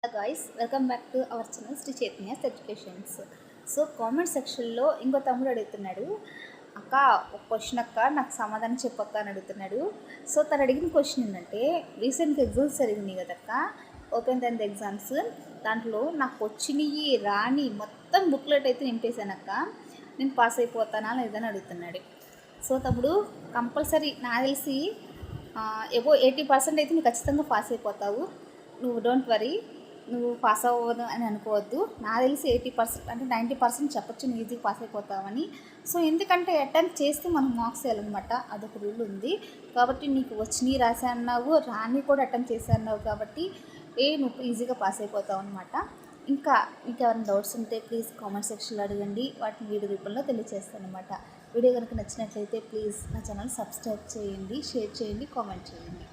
Hello guys, welcome back to our channel Sri Chaitanya's educations. So comment సెక్షన్లో ఇంకో తమ్ముడు అడుగుతున్నాడు, అక్క ఒక క్వశ్చన్ అక్క నాకు సమాధానం చెప్పక్క అని అడుగుతున్నాడు. సో తను అడిగిన క్వశ్చన్ ఏంటంటే, రీసెంట్గా ఎగ్జామ్స్ జరిగినాయి కదక్క, ఓపెన్ 10th ఎగ్జామ్స్. దాంట్లో నాకు వచ్చినవి రాని మొత్తం బుక్లెట్ అయితే నింపేశానక్క, నేను పాస్ అయిపోతానా లేదని అడుగుతున్నాడు. సో తమ్ముడు, కంపల్సరీ నాకు తెలిసి ఏవో 80% అయితే నువ్వు ఖచ్చితంగా పాస్ అయిపోతావు. నువ్వు డోంట్ వరీ, నువ్వు పాస్ అవ్వదు అని అనుకోవద్దు. నాకు తెలిసి 80% అంటే 90% చెప్పొచ్చు నువ్వు ఈజీగా పాస్ అయిపోతావని. సో ఎందుకంటే అటెంప్ట్ చేస్తే మనం మార్క్స్ వేయాలన్నమాట, అదొక రూల్ ఉంది. కాబట్టి నీకు వచ్చినవి రాసా అన్నావు, రాని కూడా అటెంప్ట్ చేసా అన్నావు కాబట్టి నువ్వు ఈజీగా పాస్ అయిపోతావు అనమాట. ఇంకా మీకు ఎవరైనా డౌట్స్ ఉంటే ప్లీజ్ కామెంట్ సెక్షన్లో అడగండి, వాటిని వీడియో రూపంలో తెలియజేస్తాను అనమాట. వీడియో కనుక నచ్చినట్లయితే ప్లీజ్ నా ఛానల్ సబ్స్క్రైబ్ చేయండి, షేర్ చేయండి, కామెంట్ చేయండి.